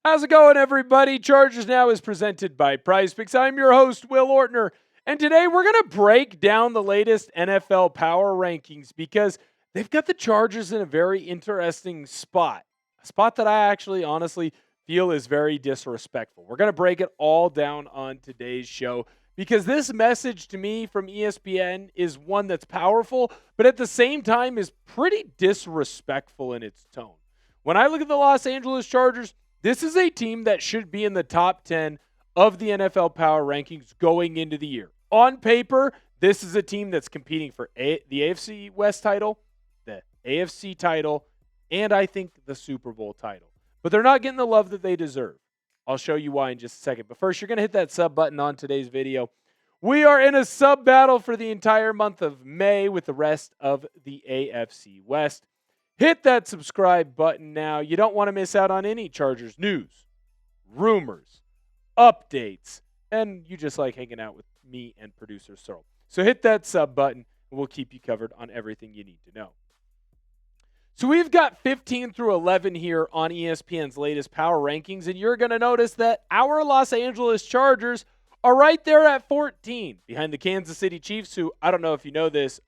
How's it going, everybody? Chargers Now is presented by PrizePicks. I'm your host, Will Ortner, and today we're going to break down the latest NFL power rankings because they've got the Chargers in a very interesting spot, a spot that I actually honestly feel is very disrespectful. We're going to break it all down on today's show because this message to me from ESPN is one that's powerful, but at the same time is pretty disrespectful in its tone. When I look at the Los Angeles Chargers, this is a team that should be in the top 10 of the NFL power rankings going into the year. On paper, this is a team that's competing for the AFC West title, the AFC title, and I think the Super Bowl title. But they're not getting the love that they deserve. I'll show you why in just a second. But first, you're going to hit that sub button on today's video. We are in a sub battle for the entire month of May with the rest of the AFC West. Hit that subscribe button now. You don't want to miss out on any Chargers news, rumors, updates, and you just like hanging out with me and producer Searle. So hit that sub button, and we'll keep you covered on everything you need to know. So we've got 15 through 11 here on ESPN's latest power rankings, and you're going to notice that our Los Angeles Chargers are right there at 14 behind the Kansas City Chiefs, who, I don't know if you know this,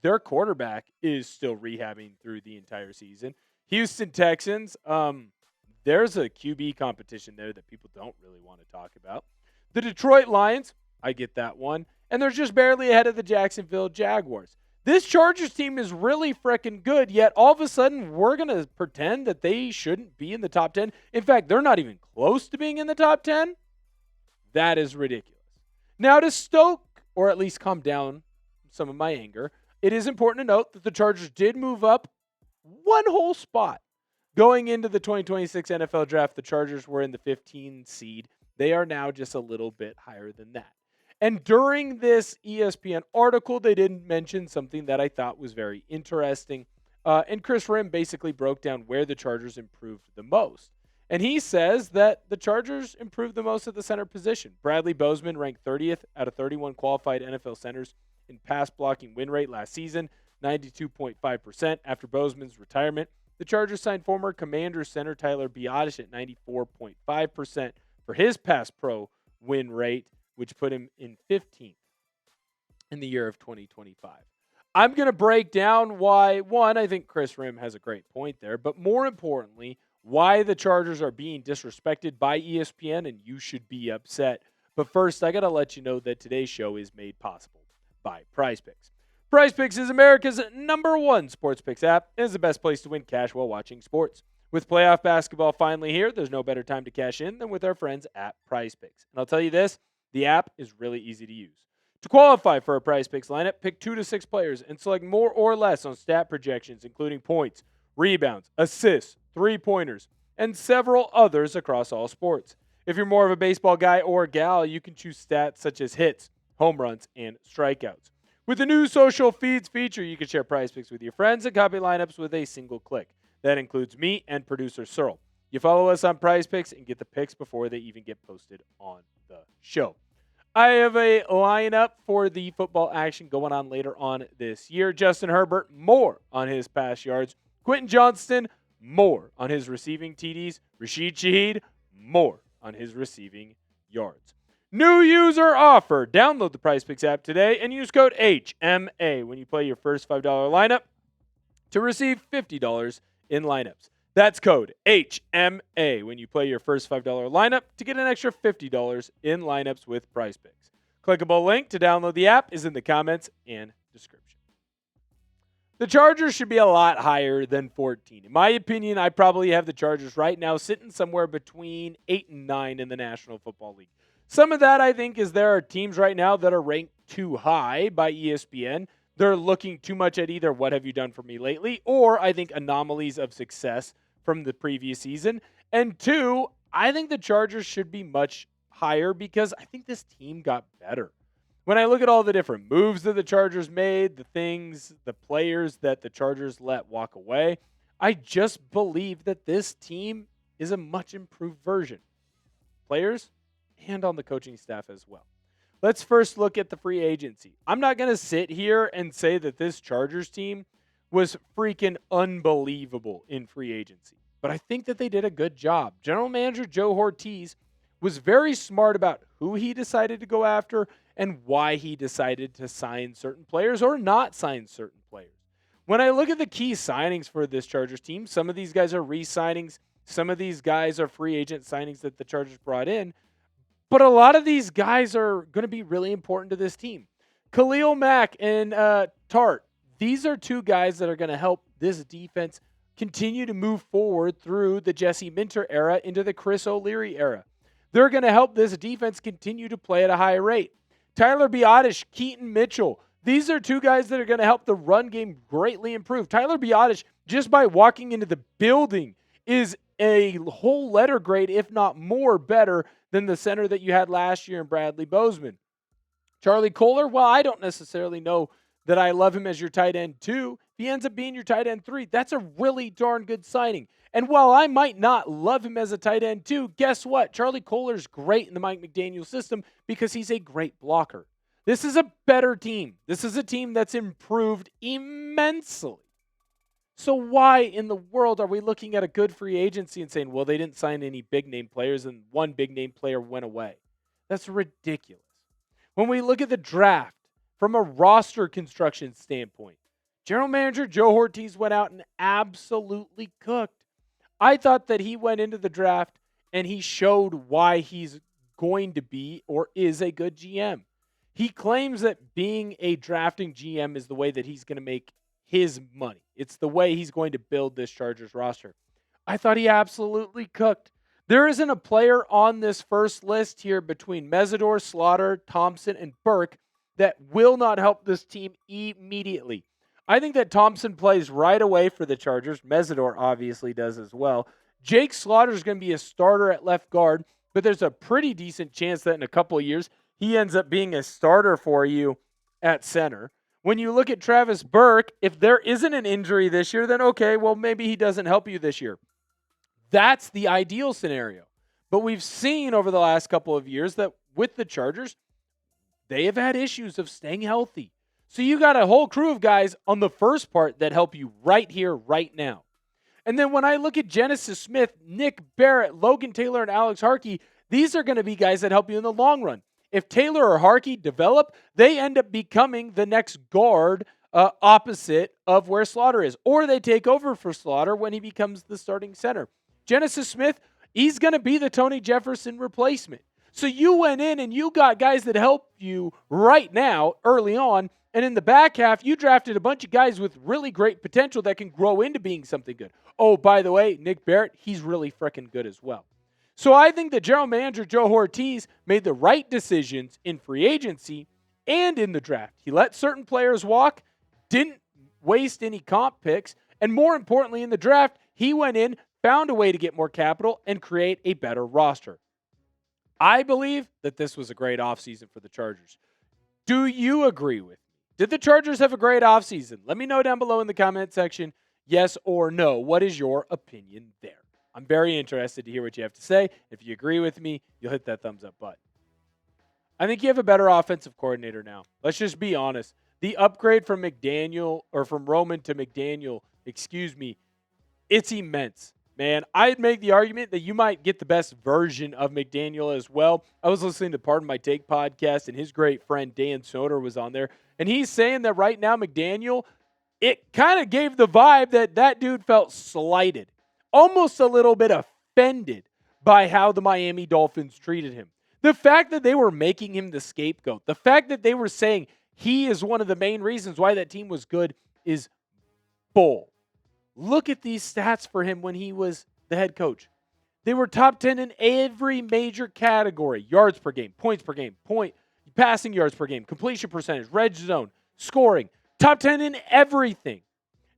their quarterback is still rehabbing through the entire season. Houston Texans, there's a QB competition there that people don't really want to talk about. The Detroit Lions, I get that one, and they're just barely ahead of the Jacksonville Jaguars. This Chargers team is really freaking good, yet all of a sudden we're going to pretend that they shouldn't be in the top 10. In fact, they're not even close to being in the top 10. That is ridiculous. Now, to stoke, or at least calm down some of my anger, it is important to note that the Chargers did move up one whole spot. Going into the 2026 NFL Draft, the Chargers were in the 15 seed. They are now just a little bit higher than that. And during this ESPN article, they did mention something that I thought was very interesting. And Chris Rim basically broke down where the Chargers improved the most. And he says that the Chargers improved the most at the center position. Bradley Bozeman ranked 30th out of 31 qualified NFL centers in pass blocking win rate last season, 92.5%. After Bozeman's retirement, the Chargers signed former Commanders center Tyler Biadasz at 94.5% for his pass pro win rate, which put him in 15th in the year of 2025. I'm going to break down why, one, I think Chris Rim has a great point there, but more importantly, why the Chargers are being disrespected by ESPN, and you should be upset. But first, I got to let you know that today's show is made possible by PrizePicks. PrizePicks is America's #1 sports picks app and is the best place to win cash while watching sports. With playoff basketball finally here, there's no better time to cash in than with our friends at PrizePicks. And I'll tell you this, the app is really easy to use. To qualify for a PrizePicks lineup, pick 2 to 6 players and select more or less on stat projections, including points, rebounds, assists, three-pointers, and several others across all sports. If you're more of a baseball guy or gal, you can choose stats such as hits, home runs, and strikeouts. With the new social feeds feature, you can share PrizePicks with your friends and copy lineups with a single click. That includes me and producer Searle. You follow us on PrizePicks and get the picks before they even get posted on the show. I have a lineup for the football action going on later on this year. Justin Herbert, more on his pass yards. Quentin Johnston, more on his receiving TDs. Rashid Shaheed, more on his receiving yards. New user offer. Download the PrizePicks app today and use code HMA when you play your first $5 lineup to receive $50 in lineups. That's code HMA when you play your first $5 lineup to get an extra $50 in lineups with PrizePicks. Clickable link to download the app is in the comments and description. The Chargers should be a lot higher than 14. In my opinion, I probably have the Chargers right now sitting somewhere between 8 and 9 in the National Football League. Some of that, I think, is there are teams right now that are ranked too high by ESPN. They're looking too much at either what have you done for me lately, or I think anomalies of success from the previous season. And 2, I think the Chargers should be much higher because I think this team got better. When I look at all the different moves that the Chargers made, the players that the Chargers let walk away, I just believe that this team is a much improved version. Players and on the coaching staff as well. Let's first look at the free agency. I'm not going to sit here and say that this Chargers team was freaking unbelievable in free agency. but I think that they did a good job. General Manager Joe Ortiz was very smart about who he decided to go after and why he decided to sign certain players or not sign certain players. When I look at the key signings for this Chargers team, some of these guys are re-signings, some of these guys are free agent signings that the Chargers brought in, but a lot of these guys are going to be really important to this team. Khalil Mack and Tart, these are two guys that are going to help this defense continue to move forward through the Jesse Minter era into the Chris O'Leary era. They're going to help this defense continue to play at a high rate. Tyler Biadasz, Keaton Mitchell, these are two guys that are going to help the run game greatly improve. Tyler Biadasz, just by walking into the building, is a whole letter grade, if not more, better than the center that you had last year in Bradley Bozeman. Charlie Kolar, well, I don't necessarily know that I love him as your tight end 2. If he ends up being your tight end 3, that's a really darn good signing. And while I might not love him as a tight end 2, guess what? Charlie Kolar's great in the Mike McDaniel system because he's a great blocker. This is a better team. This is a team that's improved immensely. So why in the world are we looking at a good free agency and saying, well, they didn't sign any big-name players and one big-name player went away? That's ridiculous. When we look at the draft from a roster construction standpoint, General Manager Joe Ortiz went out and absolutely cooked. I thought that he went into the draft and he showed why he's going to be or is a good GM. He claims that being a drafting GM is the way that he's going to make his money. It's the way he's going to build this Chargers roster. I thought he absolutely cooked. There isn't a player on this first list here between Mesidor, Slaughter, Thompson, and Burke that will not help this team immediately. I think that Thompson plays right away for the Chargers. Mesidor obviously does as well. Jake Slaughter is going to be a starter at left guard, but there's a pretty decent chance that in a couple of years he ends up being a starter for you at center. When you look at Travis Burke, if there isn't an injury this year, then okay, well, maybe he doesn't help you this year. That's the ideal scenario. But we've seen over the last couple of years that with the Chargers, they have had issues of staying healthy. So you got a whole crew of guys on the first part that help you right here, right now. And then when I look at Genesis Smith, Nick Barrett, Logan Taylor, and Alex Harkey, these are going to be guys that help you in the long run. If Taylor or Harkey develop, they end up becoming the next guard opposite of where Slaughter is. Or they take over for Slaughter when he becomes the starting center. Genesis Smith, he's going to be the Tony Jefferson replacement. So you went in and you got guys that help you right now, early on, and in the back half, you drafted a bunch of guys with really great potential that can grow into being something good. Oh, by the way, Nick Barrett, he's really freaking good as well. So I think that General Manager Joe Ortiz made the right decisions in free agency and in the draft. He let certain players walk, didn't waste any comp picks, and more importantly, in the draft, he went in, found a way to get more capital and create a better roster. I believe that this was a great offseason for the Chargers. Do you agree with me? Did the Chargers have a great offseason? Let me know down below in the comment section, yes or no. What is your opinion there? I'm very interested to hear what you have to say. If you agree with me, you'll hit that thumbs up button. I think you have a better offensive coordinator now. Let's just be honest. The upgrade from McDaniel, or from Roman to McDaniel, it's immense. Man, I'd make the argument that you might get the best version of McDaniel as well. I was listening to Pardon My Take podcast, and his great friend Dan Soder was on there. And he's saying that right now McDaniel, it kind of gave the vibe that that dude felt slighted. Almost a little bit offended by how the Miami Dolphins treated him. The fact that they were making him the scapegoat, the fact that they were saying he is one of the main reasons why that team was good is bull. Look at these stats for him when he was the head coach. They were top 10 in every major category. Yards per game, points per game, passing yards per game, completion percentage, red zone, scoring. Top 10 in everything.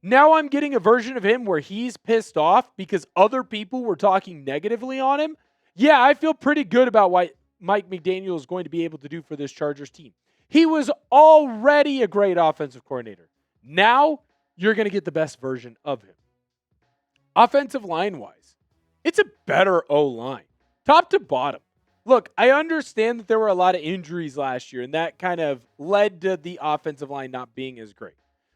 Now I'm getting a version of him where he's pissed off because other people were talking negatively on him. Yeah, I feel pretty good about what Mike McDaniel is going to be able to do for this Chargers team. He was already a great offensive coordinator. Now you're going to get the best version of him. Offensive line-wise, it's a better O-line, top to bottom. Look, I understand that there were a lot of injuries last year, and that kind of led to the offensive line not being as great.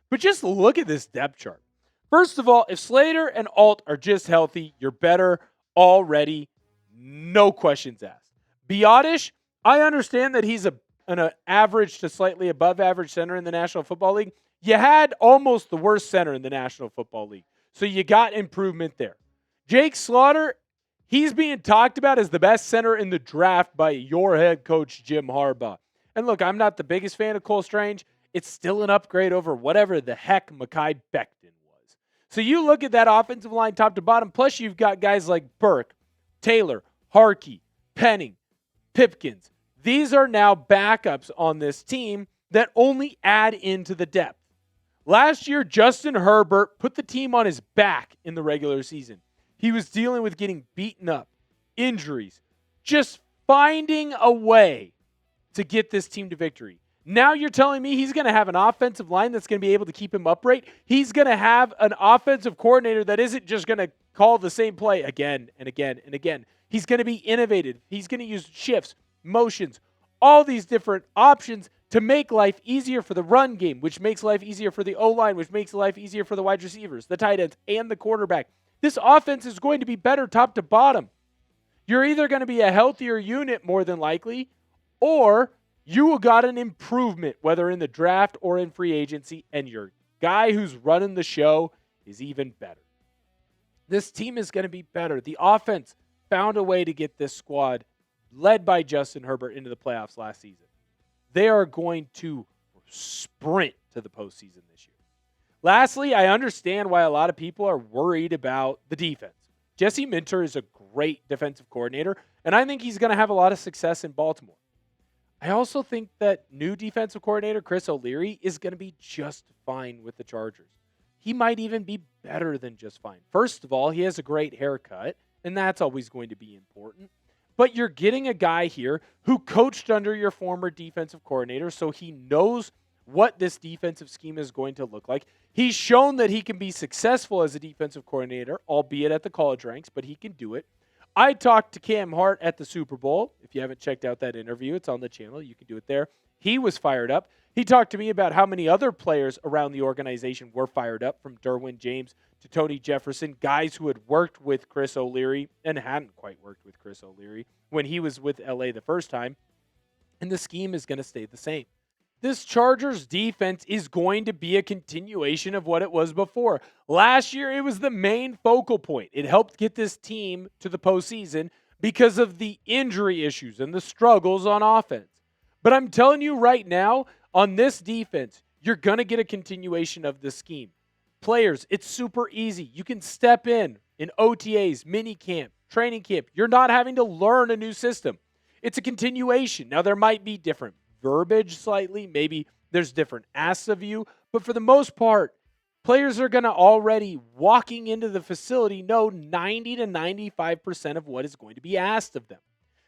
But just look at this depth chart. First of all, if Slater and Alt are just healthy, you're better already. No questions asked. Biadasz, I understand that he's an average to slightly above average center in the National Football League. You had almost the worst center in the National Football League. So you got improvement there. Jake Slaughter, he's being talked about as the best center in the draft by your head coach, Jim Harbaugh. And look, I'm not the biggest fan of Cole Strange. It's still an upgrade over whatever the heck Mekhi Becton was. So you look at that offensive line top to bottom, plus you've got guys like Burke, Taylor, Harkey, Penning, Pipkins. These are now backups on this team that only add into the depth. Last year, Justin Herbert put the team on his back in the regular season. He was dealing with getting beaten up, injuries, just finding a way to get this team to victory. Now you're telling me he's going to have an offensive line that's going to be able to keep him upright? He's going to have an offensive coordinator that isn't just going to call the same play again and again and again. He's going to be innovative. He's going to use shifts, motions, all these different options to make life easier for the run game, which makes life easier for the O-line, which makes life easier for the wide receivers, the tight ends, and the quarterback. This offense is going to be better top to bottom. You're either going to be a healthier unit more than likely, or you got an improvement, whether in the draft or in free agency, and your guy who's running the show is even better. This team is going to be better. The offense found a way to get this squad, led by Justin Herbert, into the playoffs last season. They are going to sprint to the postseason this year. Lastly, I understand why a lot of people are worried about the defense. Jesse Minter is a great defensive coordinator, and I think he's going to have a lot of success in Baltimore. I also think that new defensive coordinator Chris O'Leary is going to be just fine with the Chargers. He might even be better than just fine. First of all, he has a great haircut, and that's always going to be important. But you're getting a guy here who coached under your former defensive coordinator, so he knows what this defensive scheme is going to look like. He's shown that he can be successful as a defensive coordinator, albeit at the college ranks, but he can do it. I talked to Cam Hart at the Super Bowl. If you haven't checked out that interview, it's on the channel. You can do it there. He was fired up. He talked to me about how many other players around the organization were fired up, from Derwin James to Tony Jefferson, guys who had worked with Chris O'Leary and hadn't quite worked with Chris O'Leary when he was with LA the first time. And the scheme is going to stay the same. This Chargers defense is going to be a continuation of what it was before. Last year, it was the main focal point. It helped get this team to the postseason because of the injury issues and the struggles on offense. But I'm telling you right now, on this defense, you're going to get a continuation of the scheme. Players, it's super easy. You can step in OTAs, mini camp, training camp. You're not having to learn a new system. It's a continuation. Now, there might be different verbiage slightly. Maybe there's different asks of you. But for the most part, players are going to already, walking into the facility, know 90 to 95% of what is going to be asked of them.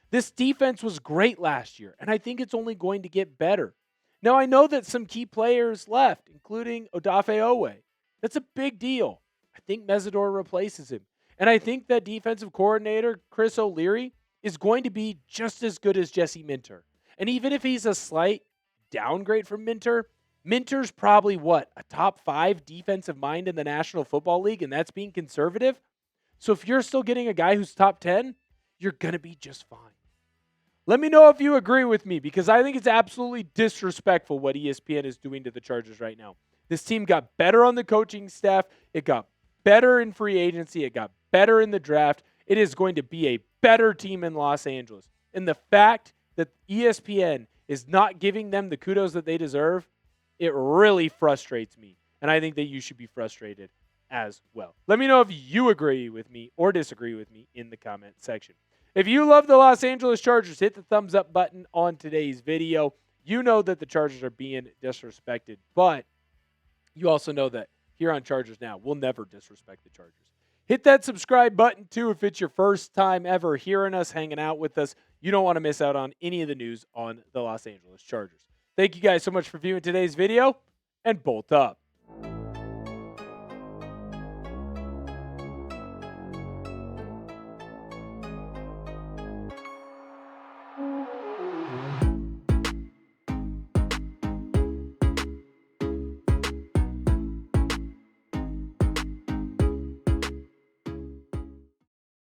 This defense was great last year, and I think it's only going to get better. Now, I know that some key players left, including Odafe Owe. That's a big deal. I think Mesidor replaces him. And I think that defensive coordinator, Chris O'Leary, is going to be just as good as Jesse Minter. And even if he's a slight downgrade from Minter, Minter's probably a top 5 defensive mind in the National Football League, and that's being conservative. So if you're still getting a guy who's top 10, you're going to be just fine. Let me know if you agree with me, because I think it's absolutely disrespectful what ESPN is doing to the Chargers right now. This team got better on the coaching staff. It got better in free agency. It got better in the draft. It is going to be a better team in Los Angeles. And the fact that ESPN is not giving them the kudos that they deserve, it really frustrates me. And I think that you should be frustrated as well. Let me know if you agree with me or disagree with me in the comment section. If you love the Los Angeles Chargers, hit the thumbs up button on today's video. You know that the Chargers are being disrespected, but you also know that here on Chargers Now, we'll never disrespect the Chargers. Hit that subscribe button, too, if it's your first time ever hearing us, hanging out with us. You don't want to miss out on any of the news on the Los Angeles Chargers. Thank you guys so much for viewing today's video, and bolt up.